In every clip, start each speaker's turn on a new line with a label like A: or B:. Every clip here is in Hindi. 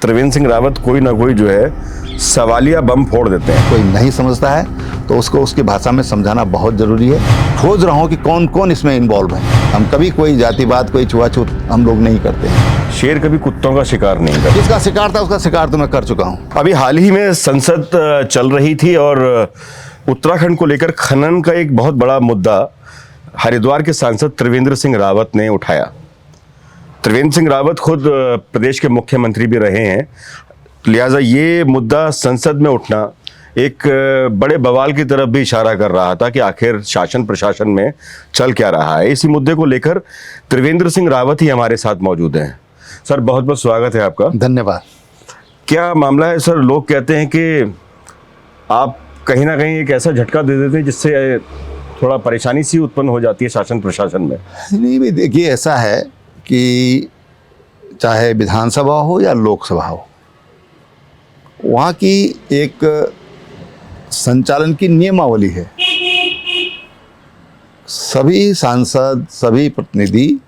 A: त्रिवेंद्र सिंह रावत कोई ना कोई जो है सवालिया बम फोड़ देते हैं।
B: कोई नहीं समझता है तो उसको उसकी भाषा में समझाना बहुत जरूरी है। खोज रहा हूँ कि कौन कौन इसमें इन्वॉल्व है। हम कभी कोई जातिवाद कोई छुआछूत हम लोग नहीं करते हैं।
A: शेर कभी कुत्तों का शिकार नहीं करता।
B: जिसका शिकार था उसका शिकार तो मैं कर चुका हूँ।
A: अभी हाल ही में संसद चल रही थी और उत्तराखंड को लेकर खनन का एक बहुत बड़ा मुद्दा हरिद्वार के सांसद त्रिवेंद्र सिंह रावत ने उठाया। त्रिवेंद्र सिंह रावत खुद प्रदेश के मुख्यमंत्री भी रहे हैं, लिहाजा ये मुद्दा संसद में उठना एक बड़े बवाल की तरफ भी इशारा कर रहा था कि आखिर शासन प्रशासन में चल क्या रहा है। इसी मुद्दे को लेकर त्रिवेंद्र सिंह रावत ही हमारे साथ मौजूद हैं। सर, बहुत बहुत स्वागत है आपका।
B: धन्यवाद।
A: क्या मामला है सर? लोग कहते हैं कि आप कहीं ना कहीं एक ऐसा झटका दे देते हैं जिससे थोड़ा परेशानी सी उत्पन्न हो जाती है शासन प्रशासन में।
B: नहीं भाई, देखिए ऐसा है कि चाहे विधानसभा हो या लोकसभा हो, वहाँ की एक संचालन की नियमावली है। सभी सांसद सभी प्रतिनिधि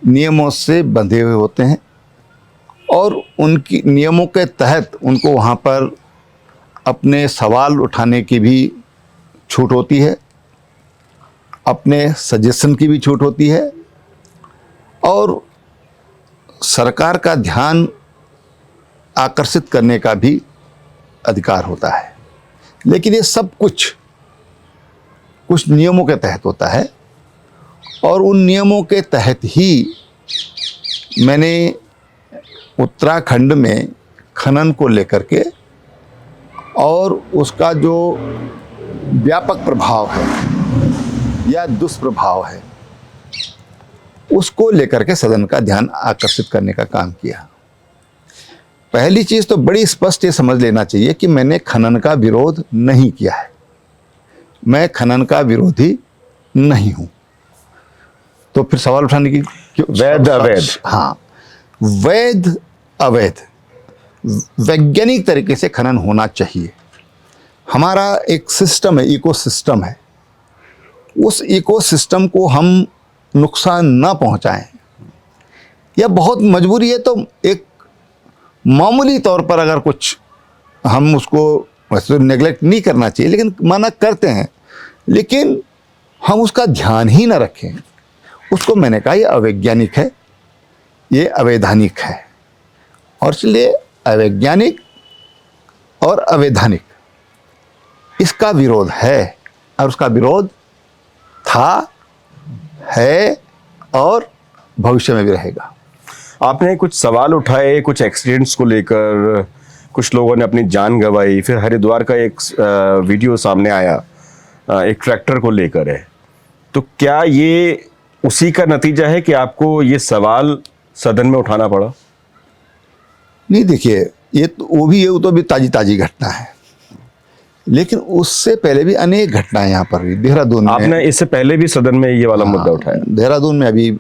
B: नियमों से बंधे हुए होते हैं और उनकी नियमों के तहत उनको वहाँ पर अपने सवाल उठाने की भी छूट होती है, अपने सजेशन की भी छूट होती है और सरकार का ध्यान आकर्षित करने का भी अधिकार होता है। लेकिन ये सब कुछ नियमों के तहत होता है और उन नियमों के तहत ही मैंने उत्तराखंड में खनन को लेकर के और उसका जो व्यापक प्रभाव है या दुष्प्रभाव है उसको लेकर के सदन का ध्यान आकर्षित करने का काम किया। पहली चीज तो बड़ी स्पष्ट ये समझ लेना चाहिए कि मैंने खनन का विरोध नहीं किया है। मैं खनन का विरोधी नहीं हूं। तो फिर सवाल उठाने की
A: वैध अवैध?
B: हाँ, वैध अवैध वैज्ञानिक तरीके से खनन होना चाहिए। हमारा एक सिस्टम है, इकोसिस्टम है। उस इकोसिस्टम को हम नुकसान ना पहुंचाएं या बहुत मजबूरी है तो एक मामूली तौर पर अगर कुछ हम उसको वैसे नेगलेक्ट नहीं करना चाहिए, लेकिन मना करते हैं, लेकिन हम उसका ध्यान ही ना रखें, उसको मैंने कहा ये अवैज्ञानिक है, ये अवैधानिक है। और इसलिए अवैज्ञानिक और अवैधानिक इसका विरोध है और उसका विरोध था, है और भविष्य में भी रहेगा।
A: आपने कुछ सवाल उठाए कुछ एक्सीडेंट्स को लेकर, कुछ लोगों ने अपनी जान गंवाई, फिर हरिद्वार का एक वीडियो सामने आया एक ट्रैक्टर को लेकर है। तो क्या ये उसी का नतीजा है कि आपको ये सवाल सदन में उठाना पड़ा?
B: नहीं, देखिए ये तो भी ताजी घटना है, लेकिन उससे पहले भी अनेक घटनाएं यहाँ पर हुई। देहरादून में
A: आपने इससे पहले भी सदन में ये वाला मुद्दा उठाया।
B: देहरादून में अभी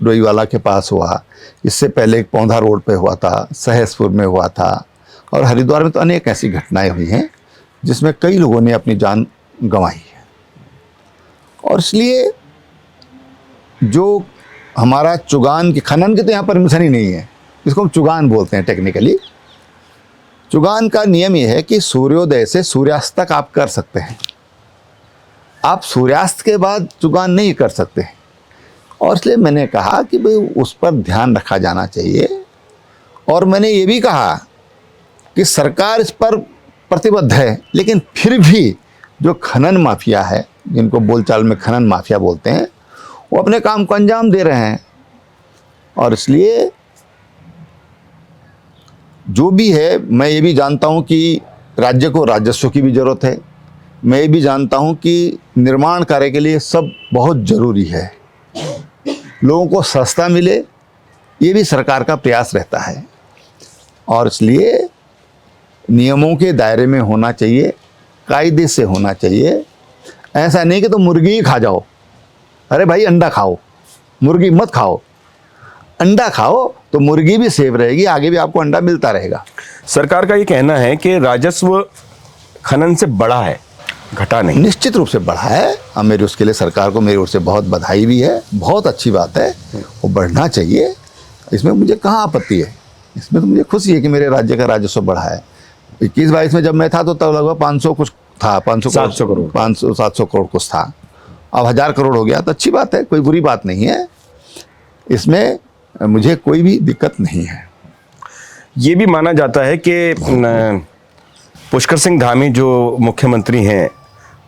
B: डोईवाला के पास हुआ, इससे पहले एक पौधा रोड पे हुआ था, सहसपुर में हुआ था और हरिद्वार में तो अनेक ऐसी घटनाएं हुई हैं जिसमें कई लोगों ने अपनी जान गंवाई है। और इसलिए जो हमारा चुगान के खनन के तो यहाँ परमिशन ही नहीं है, इसको हम चुगान बोलते हैं टेक्निकली। चुगान का नियम यह है कि सूर्योदय से सूर्यास्त तक आप कर सकते हैं, आप सूर्यास्त के बाद चुगान नहीं कर सकते हैं। और इसलिए मैंने कहा कि भाई उस पर ध्यान रखा जाना चाहिए। और मैंने ये भी कहा कि सरकार इस पर प्रतिबद्ध है, लेकिन फिर भी जो खनन माफिया है, जिनको बोलचाल में खनन माफिया बोलते हैं, वो अपने काम को अंजाम दे रहे हैं। और इसलिए जो भी है, मैं ये भी जानता हूँ कि राज्य को राजस्व की भी ज़रूरत है। मैं ये भी जानता हूँ कि निर्माण कार्य के लिए सब बहुत ज़रूरी है, लोगों को सस्ता मिले, ये भी सरकार का प्रयास रहता है। और इसलिए नियमों के दायरे में होना चाहिए, कायदे से होना चाहिए। ऐसा नहीं कि तो मुर्गी ही खा जाओ। अरे भाई, अंडा खाओ, मुर्गी मत खाओ। अंडा खाओ तो मुर्गी भी सेफ रहेगी, आगे भी आपको अंडा मिलता रहेगा।
A: सरकार का ये कहना है कि राजस्व खनन से बढ़ा है, घटा नहीं।
B: निश्चित रूप से बढ़ा है। मेरी उसके लिए सरकार को मेरी ओर से बहुत बधाई भी है, बहुत अच्छी बात है, वो बढ़ना चाहिए, इसमें मुझे कहाँ आपत्ति है। इसमें तो मुझे खुशी है कि मेरे राज्य का राजस्व बढ़ा है। 21-22 में जब मैं था तो तब लगभग 500 कुछ था,
A: 700 करोड़।
B: 500-700 करोड़ कुछ था। अब 1000 करोड़ हो गया तो अच्छी बात है, कोई बुरी बात नहीं है, इसमें मुझे कोई भी दिक्कत नहीं है।
A: ये भी माना जाता है कि पुष्कर सिंह धामी जो मुख्यमंत्री हैं,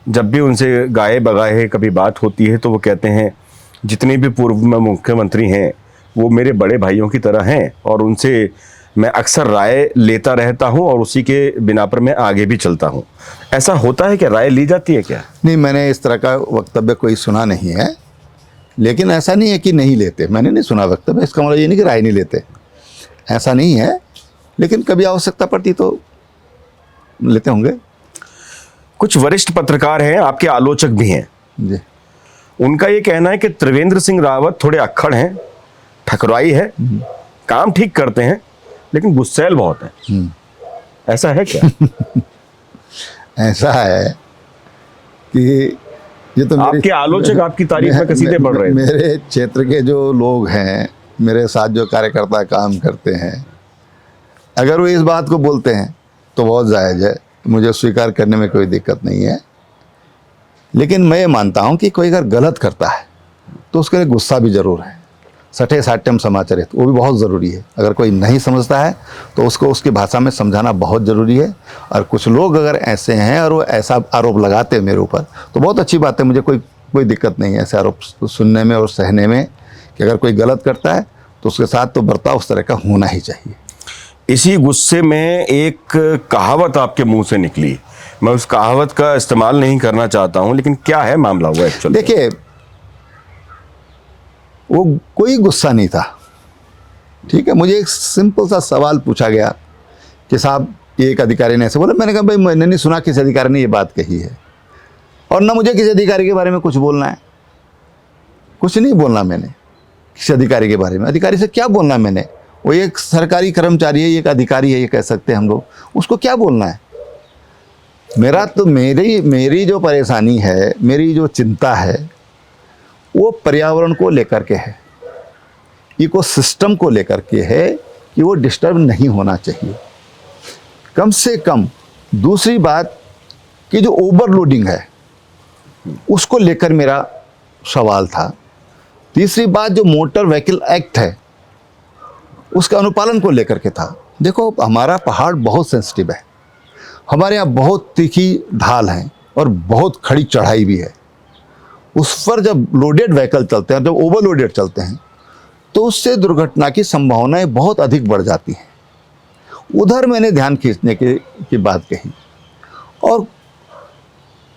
A: जब भी उनसे गाए बगाए कभी बात होती है तो वो कहते हैं जितने भी पूर्व में मुख्यमंत्री हैं वो मेरे बड़े भाइयों की तरह हैं और उनसे मैं अक्सर राय लेता रहता हूं और उसी के बिना पर मैं आगे भी चलता हूं। ऐसा होता है कि राय ली जाती है क्या?
B: नहीं, मैंने इस तरह का वक्तव्य कोई सुना नहीं है, लेकिन ऐसा नहीं है कि नहीं लेते, मैंने नहीं सुना वक्तव्य, इसका मतलब ये नहीं कि राय नहीं लेते, ऐसा नहीं है, लेकिन कभी आवश्यकता पड़ती तो लेते होंगे।
A: कुछ वरिष्ठ पत्रकार हैं, आपके आलोचक भी हैं,
B: जी।
A: उनका ये कहना है कि त्रिवेंद्र सिंह रावत थोड़े अक्खड़ हैं, ठकुराई है, काम ठीक करते हैं लेकिन गुस्सैल बहुत हैं। ऐसा है क्या?
B: ऐसा है कि ये तो
A: आपके आलोचक आपकी तारीफ में कसीदे पढ़ रहे हैं।
B: मेरे क्षेत्र के जो लोग हैं, मेरे साथ जो कार्यकर्ता काम करते हैं, अगर वो इस बात को बोलते हैं तो बहुत जायज़ है, मुझे स्वीकार करने में कोई दिक्कत नहीं है। लेकिन मैं ये मानता हूँ कि कोई अगर गलत करता है तो उसके लिए गुस्सा भी ज़रूर है, सठे साठ्यम समाचरित, वो भी बहुत ज़रूरी है। अगर कोई नहीं समझता है तो उसको उसकी भाषा में समझाना बहुत ज़रूरी है। और कुछ लोग अगर ऐसे हैं और वो ऐसा आरोप लगाते हैं मेरे ऊपर तो बहुत अच्छी बात है, मुझे कोई दिक्कत नहीं है ऐसे आरोप सुनने में और सहने में, कि अगर कोई गलत करता है तो उसके साथ तो बर्ताव उस तरह का होना ही चाहिए।
A: इसी गुस्से में एक कहावत आपके मुंह से निकली, मैं उस कहावत का इस्तेमाल नहीं करना चाहता हूं, लेकिन क्या है मामला हुआ एक्चुअली?
B: देखिए, वो कोई गुस्सा नहीं था, ठीक है। मुझे एक सिंपल सा सवाल पूछा गया कि साहब ये एक अधिकारी ने ऐसे बोला, मैंने कहा भाई मैंने नहीं सुना किसी अधिकारी ने ये बात कही है, और ना मुझे किसी अधिकारी के बारे में कुछ बोलना है, कुछ नहीं बोलना मैंने किसी अधिकारी के बारे में। अधिकारी से क्या बोलना मैंने, वो एक सरकारी कर्मचारी है, एक अधिकारी है, ये कह सकते हैं हम लोग, उसको क्या बोलना है। मेरा तो मेरी जो परेशानी है, मेरी जो चिंता है वो पर्यावरण को लेकर के है, इकोसिस्टम को लेकर के है कि वो डिस्टर्ब नहीं होना चाहिए कम से कम। दूसरी बात कि जो ओवरलोडिंग है उसको लेकर मेरा सवाल था। तीसरी बात जो मोटर व्हीकल एक्ट है उसका अनुपालन को लेकर के था। देखो, हमारा पहाड़ बहुत सेंसिटिव है, हमारे यहाँ बहुत तीखी ढाल है और बहुत खड़ी चढ़ाई भी है। उस पर जब लोडेड व्हीकल चलते हैं, जब ओवरलोडेड चलते हैं, तो उससे दुर्घटना की संभावनाएं बहुत अधिक बढ़ जाती हैं। उधर मैंने ध्यान खींचने की बात कही, और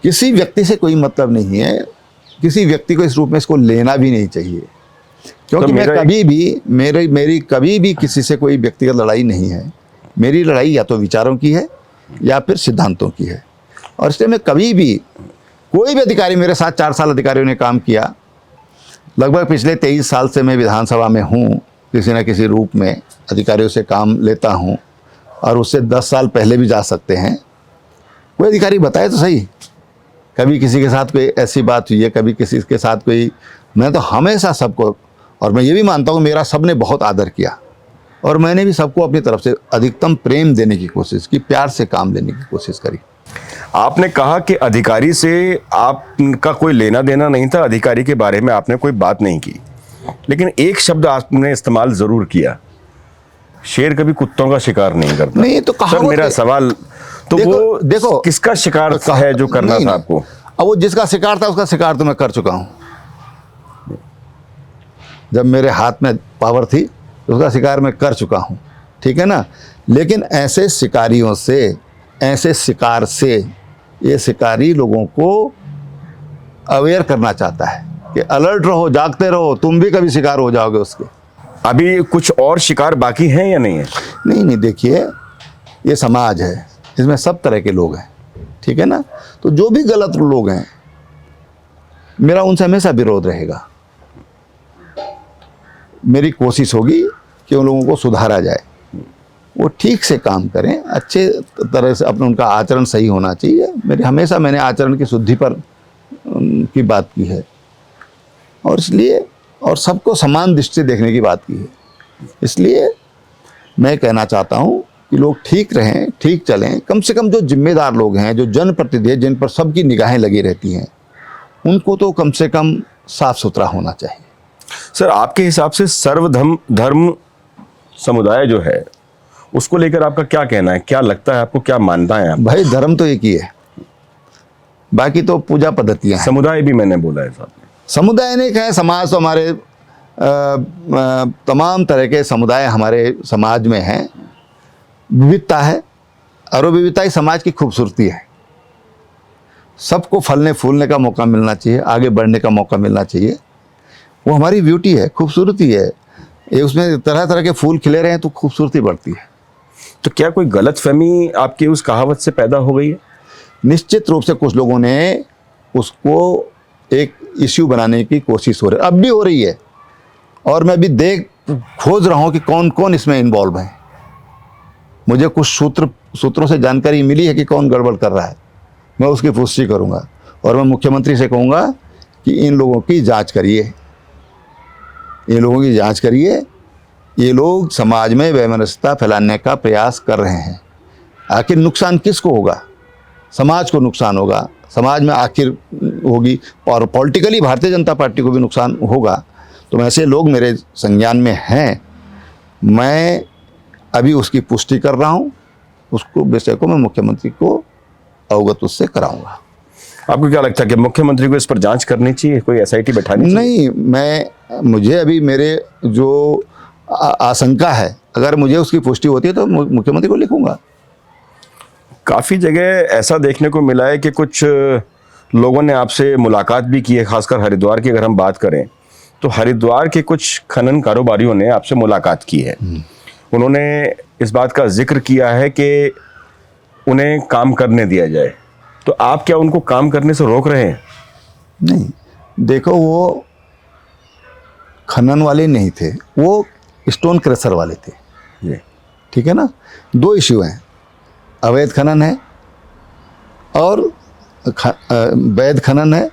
B: किसी व्यक्ति से कोई मतलब नहीं है, किसी व्यक्ति को इस रूप में इसको लेना भी नहीं चाहिए, क्योंकि
A: तो
B: मैं कभी भी मेरी कभी भी किसी से कोई व्यक्तिगत लड़ाई नहीं है। मेरी लड़ाई या तो विचारों की है या फिर सिद्धांतों की है। और इसलिए मैं कभी भी, कोई भी अधिकारी, मेरे साथ 4 साल अधिकारियों ने काम किया, लगभग पिछले 23 साल से मैं विधानसभा में हूँ, किसी न किसी रूप में अधिकारियों से काम लेता हूँ, और उससे 10 साल पहले भी जा सकते हैं। कोई अधिकारी बताए तो सही, कभी किसी के साथ कोई ऐसी बात हुई है, कभी किसी के साथ कोई, मैं तो हमेशा सबको, और मैं ये भी मानता हूँ मेरा सबने बहुत आदर किया, और मैंने भी सबको अपनी तरफ से अधिकतम प्रेम देने की कोशिश की, प्यार से काम लेने की कोशिश करी।
A: आपने कहा कि अधिकारी से आपका कोई लेना देना नहीं था, अधिकारी के बारे में आपने कोई बात नहीं की, लेकिन एक शब्द आपने इस्तेमाल जरूर किया, शेर कभी कुत्तों का शिकार नहीं करता।
B: नहीं तो
A: सर, मेरा सवाल तो
B: देखो,
A: वो किसका शिकार है जो करना था आपको?
B: अब वो जिसका शिकार था उसका शिकार तो मैं कर चुका हूँ। जब मेरे हाथ में पावर थी तो उसका शिकार मैं कर चुका हूँ, ठीक है ना। लेकिन ऐसे शिकारियों से, ऐसे शिकार से, ये शिकारी लोगों को अवेयर करना चाहता है कि अलर्ट रहो, जागते रहो, तुम भी कभी शिकार हो जाओगे उसके।
A: अभी कुछ और शिकार बाकी हैं या नहीं है?
B: नहीं, देखिए, ये समाज है, इसमें सब तरह के लोग हैं, ठीक है ना। तो जो भी गलत लोग हैं, मेरा उनसे हमेशा विरोध रहेगा। मेरी कोशिश होगी कि उन लोगों को सुधारा जाए, वो ठीक से काम करें, अच्छे तरह से अपना, उनका आचरण सही होना चाहिए। मैंने आचरण की शुद्धि पर की बात की है, और इसलिए, और सबको समान दृष्टि से देखने की बात की है। इसलिए मैं कहना चाहता हूँ कि लोग ठीक रहें, ठीक चलें। कम से कम जो जिम्मेदार लोग हैं, जो जनप्रतिनिधि हैं, जिन पर सबकी निगाहें लगी रहती हैं, उनको तो कम से कम साफ सुथरा होना चाहिए।
A: सर, आपके हिसाब से सर्वधर्म धर्म समुदाय जो है उसको लेकर आपका क्या कहना है? क्या लगता है आपको, क्या मानता है आप?
B: भाई धर्म तो एक ही है, बाकी तो पूजा पद्धतियाँ हैं।
A: समुदाय भी मैंने बोला है साहब।
B: समुदाय ने कहा, समाज तो हमारे तमाम तरह के समुदाय हमारे समाज में हैं। विविधता है और वो विविधता ही समाज की खूबसूरती है। सबको फलने फूलने का मौका मिलना चाहिए, आगे बढ़ने का मौका मिलना चाहिए। वो हमारी ब्यूटी है, खूबसूरती है। ये उसमें तरह तरह के फूल खिले रहे हैं तो खूबसूरती बढ़ती है।
A: तो क्या कोई गलतफहमी आपकी उस कहावत से पैदा हो गई है?
B: निश्चित रूप से कुछ लोगों ने उसको एक इश्यू बनाने की कोशिश हो रही है, अब भी हो रही है। और मैं भी खोज रहा हूँ कि कौन कौन इसमें इन्वॉल्व है। मुझे कुछ सूत्रों से जानकारी मिली है कि कौन गड़बड़ कर रहा है। मैं उसकी पुष्टि करूँगा और मैं मुख्यमंत्री से कहूँगा कि इन लोगों की जांच करिए, ये लोगों की जांच करिए। ये लोग समाज में वैमनस्यता फैलाने का प्रयास कर रहे हैं। आखिर नुकसान किसको होगा? समाज को नुकसान होगा, समाज में आखिर होगी, और पॉलिटिकली भारतीय जनता पार्टी को भी नुकसान होगा। तो ऐसे लोग मेरे संज्ञान में हैं। मैं अभी उसकी पुष्टि कर रहा हूँ। उसको विषय को मैं मुख्यमंत्री को अवगत उससे कराऊंगा।
A: आपको क्या लगता है कि मुख्यमंत्री को इस पर जांच करनी चाहिए, कोई एसआईटी बैठानी चाहिए?
B: नहीं, मुझे अभी मेरे जो आशंका है, अगर मुझे उसकी पुष्टि होती है तो मुख्यमंत्री को लिखूंगा।
A: काफ़ी जगह ऐसा देखने को मिला है कि कुछ लोगों ने आपसे मुलाकात भी की है, खासकर हरिद्वार की अगर हम बात करें तो हरिद्वार के कुछ खनन कारोबारियों ने आपसे मुलाकात की है। उन्होंने इस बात का जिक्र किया है कि उन्हें काम करने दिया जाए। तो आप क्या उनको काम करने से रोक रहे हैं?
B: नहीं, देखो, वो खनन वाले नहीं थे, वो स्टोन क्रशर वाले थे।
A: जी,
B: ठीक है ना। दो इश्यू हैं, अवैध खनन है और वैध खनन है,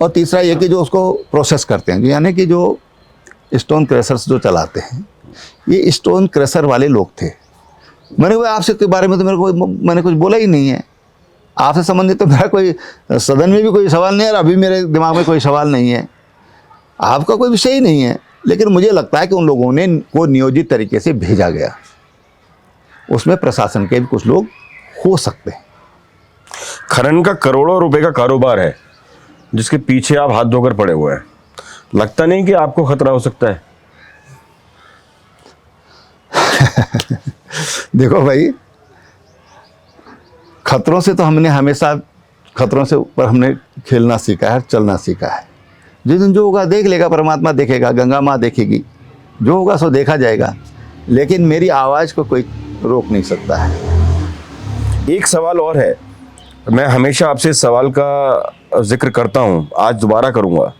B: और तीसरा ये कि जो उसको प्रोसेस करते हैं, यानी कि जो स्टोन क्रशर्स जो चलाते हैं, ये स्टोन क्रशर वाले लोग थे। मैंने कहा आपसे के बारे में तो मैंने कुछ बोला ही नहीं है। आपसे संबंधित तो मेरा कोई सदन में भी कोई सवाल नहीं है और अभी मेरे दिमाग में कोई सवाल नहीं है। आपका कोई विषय ही नहीं है। लेकिन मुझे लगता है कि उन लोगों ने को नियोजित तरीके से भेजा गया। उसमें प्रशासन के भी कुछ लोग हो सकते हैं।
A: खनन का करोड़ों रुपए का कारोबार है जिसके पीछे आप हाथ धोकर पड़े हुए हैं। लगता नहीं कि आपको खतरा हो सकता है?
B: देखो भाई, खतरों से तो हमने हमेशा खतरों से ऊपर हमने खेलना सीखा है, चलना सीखा है। जिस दिन जो होगा देख लेगा, परमात्मा देखेगा, गंगा माँ देखेगी, जो होगा सो देखा जाएगा। लेकिन मेरी आवाज़ को कोई रोक नहीं सकता है।
A: एक सवाल और है, मैं हमेशा आपसे इस सवाल का जिक्र करता हूं, आज दोबारा करूंगा।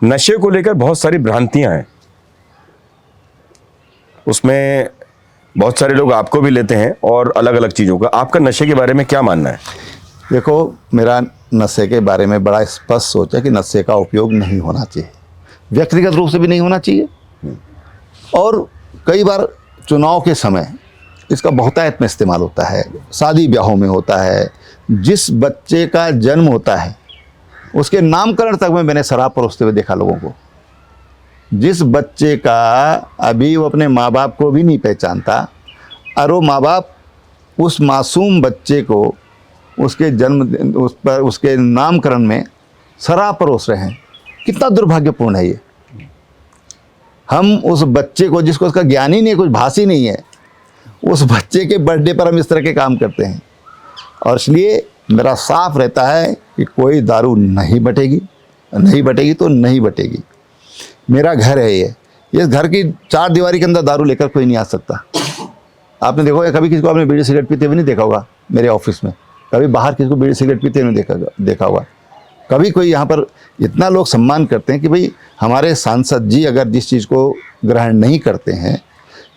A: नशे को लेकर बहुत सारी भ्रांतियां हैं, उसमें बहुत सारे लोग आपको भी लेते हैं और अलग अलग चीज़ों का। आपका नशे के बारे में क्या मानना है?
B: देखो, मेरा नशे के बारे में बड़ा स्पष्ट सोच है कि नशे का उपयोग नहीं होना चाहिए, व्यक्तिगत रूप से भी नहीं होना चाहिए। और कई बार चुनाव के समय इसका बहुतायत में इस्तेमाल होता है, शादी ब्याहों में होता है। जिस बच्चे का जन्म होता है उसके नामकरण तक में मैंने शराब परोसते हुए देखा लोगों को। जिस बच्चे का अभी वो अपने माँ बाप को भी नहीं पहचानता और वो माँ बाप उस मासूम बच्चे को उसके जन्म उस पर उसके नामकरण में शराब परोस रहे हैं, कितना दुर्भाग्यपूर्ण है ये। हम उस बच्चे को, जिसको उसका ज्ञान ही नहीं है, कुछ भाष ही नहीं है, उस बच्चे के बर्थडे पर हम इस तरह के काम करते हैं। और इसलिए मेरा साफ रहता है कि कोई दारू नहीं बटेगी, नहीं बटेगी तो नहीं बटेगी। मेरा घर है ये, इस घर की चार दीवारी के अंदर दारू लेकर कोई नहीं आ सकता। आपने देखो कभी किसी को आपने बीड़ी सिगरेट पीते हुए नहीं देखा होगा मेरे ऑफिस में, कभी बाहर किसी को बीड़ी सिगरेट पीते हुए नहीं देखा होगा। कभी कोई यहाँ पर इतना लोग सम्मान करते हैं कि भाई हमारे सांसद जी अगर जिस चीज़ को ग्रहण नहीं करते हैं,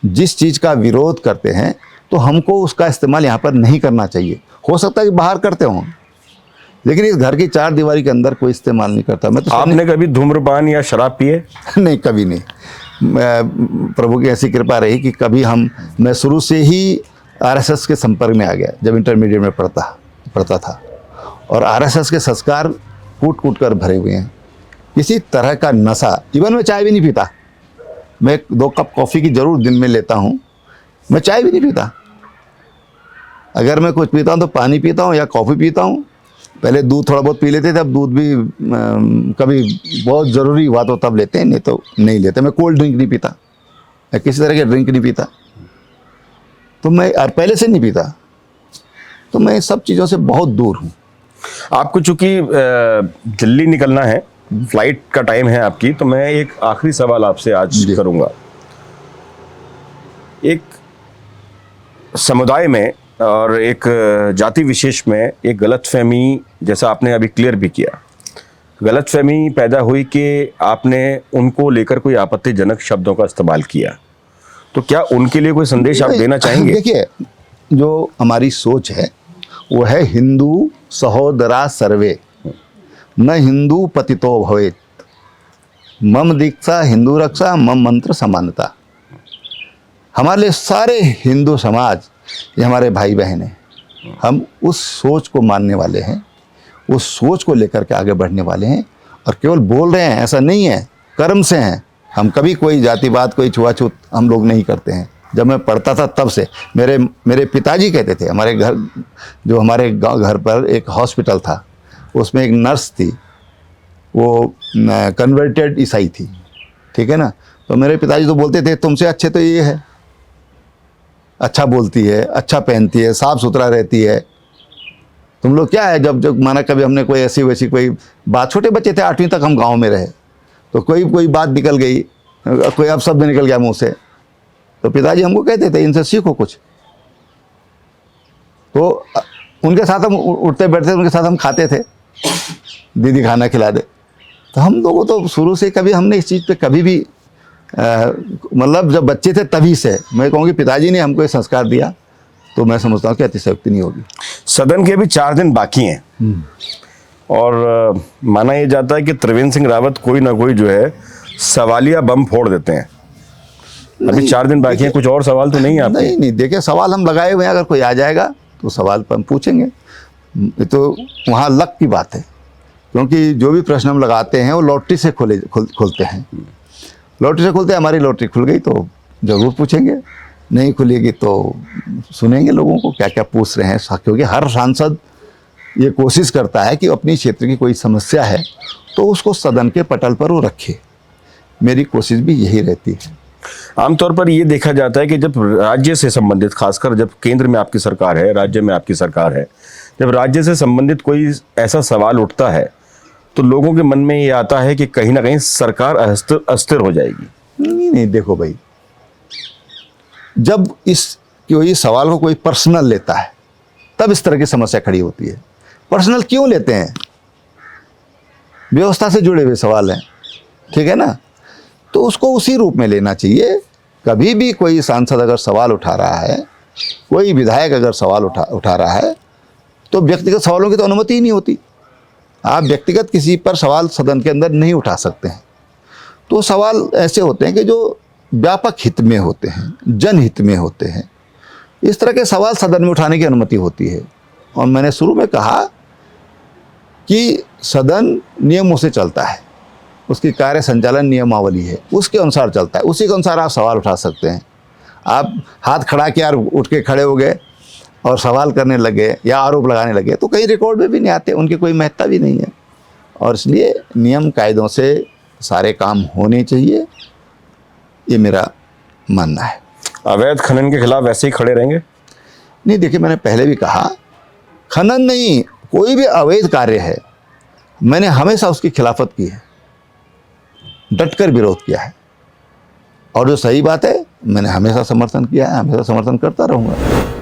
B: जिस चीज़ का विरोध करते हैं, तो हमको उसका इस्तेमाल यहाँ पर नहीं करना चाहिए। हो सकता है कि बाहर करते हों, लेकिन इस घर की चार दीवारी के अंदर कोई इस्तेमाल नहीं करता। मैं तो
A: आपने कभी धूम्रपान या शराब पिए?
B: नहीं, कभी नहीं। प्रभु की ऐसी कृपा रही कि कभी मैं शुरू से ही आरएसएस के संपर्क में आ गया जब इंटरमीडिएट में पढ़ता था, और आरएसएस के संस्कार कूट कूट कर भरे हुए हैं। किसी तरह का नशा, इवन मैं चाय भी नहीं पीता। मैं 2 कप कॉफ़ी की ज़रूर दिन में लेता हूँ, मैं चाय भी नहीं पीता। अगर मैं कुछ पीता हूँ तो पानी पीता हूँ या कॉफ़ी पीता हूँ। पहले दूध थोड़ा बहुत पी लेते थे, अब दूध भी कभी बहुत ज़रूरी हुआ तो तब लेते हैं, नहीं तो नहीं लेते। मैं कोल्ड ड्रिंक नहीं पीता, मैं किसी तरह के ड्रिंक नहीं पीता, तो मैं और पहले से नहीं पीता, तो मैं सब चीज़ों से बहुत दूर हूँ।
A: आपको चूंकि दिल्ली निकलना है, फ्लाइट का टाइम है आपकी, तो मैं एक आखिरी सवाल आपसे आज करूंगा। एक समुदाय में और एक जाति विशेष में एक गलतफहमी, जैसा आपने अभी क्लियर भी किया, गलतफहमी पैदा हुई कि आपने उनको लेकर कोई आपत्तिजनक शब्दों का इस्तेमाल किया, तो क्या उनके लिए कोई संदेश आप देना चाहेंगे?
B: देखिए, जो हमारी सोच है वो है हिंदू सहोदरा सर्वे, न हिंदू पतितो भवेत, मम दीक्षा हिंदू रक्षा, मम मंत्र समानता। हमारे लिए सारे हिंदू समाज ये हमारे भाई बहन हैं। हम उस सोच को मानने वाले हैं, उस सोच को लेकर के आगे बढ़ने वाले हैं, और केवल बोल रहे हैं ऐसा नहीं है, कर्म से हैं। हम कभी कोई जातिवाद, कोई छुआछूत हम लोग नहीं करते हैं। जब मैं पढ़ता था तब से मेरे पिताजी कहते थे, हमारे घर पर एक हॉस्पिटल था, उसमें एक नर्स थी, वो कन्वर्टेड ईसाई थी, ठीक है ना। तो मेरे पिताजी तो बोलते थे तुमसे अच्छे तो ये है, अच्छा बोलती है, अच्छा पहनती है, साफ सुथरा रहती है, तुम लोग क्या है। जब माना कभी हमने कोई ऐसी वैसी कोई बात, छोटे बच्चे थे, 8वीं तक हम गांव में रहे, तो कोई बात निकल गई, कोई अब शब्द निकल गया मुंह से, तो पिताजी हमको कहते थे इनसे सीखो कुछ। तो उनके साथ हम उठते बैठते, उनके साथ हम खाते थे, दीदी खाना खिला दे। तो हम लोगों तो शुरू से कभी हमने इस चीज़ पे कभी भी मतलब जब बच्चे थे तभी से, मैं कहूँगी पिताजी ने हमको ये संस्कार दिया, तो मैं समझता हूँ कि अतिशयोक्ति नहीं होगी।
A: सदन के अभी 4 दिन बाकी हैं, और माना यह जाता है कि त्रिवेंद्र सिंह रावत कोई ना कोई जो है सवालिया बम फोड़ देते हैं। अभी 4 दिन बाकी हैं, कुछ और सवाल तो नहीं है आपके?
B: नहीं, देखिए सवाल हम लगाए हुए हैं, अगर कोई आ जाएगा तो सवाल पर हम पूछेंगे। ये तो वहाँ लक की बात है, क्योंकि जो भी प्रश्न हम लगाते हैं वो लॉटरी से खुलते हैं। लॉटरी से खुलते हैं, हमारी लॉटरी खुल गई तो ज़रूर पूछेंगे, नहीं खुलेगी तो सुनेंगे लोगों को क्या क्या पूछ रहे हैं। क्योंकि हर सांसद ये कोशिश करता है कि अपनी क्षेत्र की कोई समस्या है तो उसको सदन के पटल पर वो रखे। मेरी कोशिश भी यही रहती है।
A: आमतौर पर ये देखा जाता है कि जब राज्य से संबंधित, खासकर जब केंद्र में आपकी सरकार है, राज्य में आपकी सरकार है, जब राज्य से संबंधित कोई ऐसा सवाल उठता है तो लोगों के मन में ये आता है कि कहीं ना कहीं सरकार अस्थिर हो जाएगी।
B: नहीं, देखो भाई, जब कोई सवाल को कोई पर्सनल लेता है तब इस तरह की समस्या खड़ी होती है। पर्सनल क्यों लेते हैं? व्यवस्था से जुड़े हुए सवाल हैं, ठीक है ना, तो उसको उसी रूप में लेना चाहिए। कभी भी कोई सांसद अगर सवाल उठा रहा है, कोई विधायक अगर सवाल उठा रहा है, तो व्यक्तिगत सवालों की तो अनुमति ही नहीं होती। आप व्यक्तिगत किसी पर सवाल सदन के अंदर नहीं उठा सकते हैं। तो सवाल ऐसे होते हैं कि जो व्यापक हित में होते हैं, जनहित में होते हैं, इस तरह के सवाल सदन में उठाने की अनुमति होती है। और मैंने शुरू में कहा कि सदन नियमों से चलता है, उसकी कार्य संचालन नियमावली है, उसके अनुसार चलता है, उसी के अनुसार आप सवाल उठा सकते हैं। आप हाथ खड़ा किया और उठ के खड़े हो गए और सवाल करने लगे या आरोप लगाने लगे तो कहीं रिकॉर्ड में भी नहीं आते, उनकी कोई महत्ता भी नहीं है। और इसलिए नियम कायदों से सारे काम होने चाहिए, ये मेरा मानना है।
A: अवैध खनन के खिलाफ वैसे ही खड़े रहेंगे?
B: नहीं, देखिए, मैंने पहले भी कहा, खनन नहीं, कोई भी अवैध कार्य है, मैंने हमेशा उसकी खिलाफत की है, डटकर विरोध किया है, और जो सही बात है मैंने हमेशा समर्थन किया है, हमेशा समर्थन करता रहूँगा।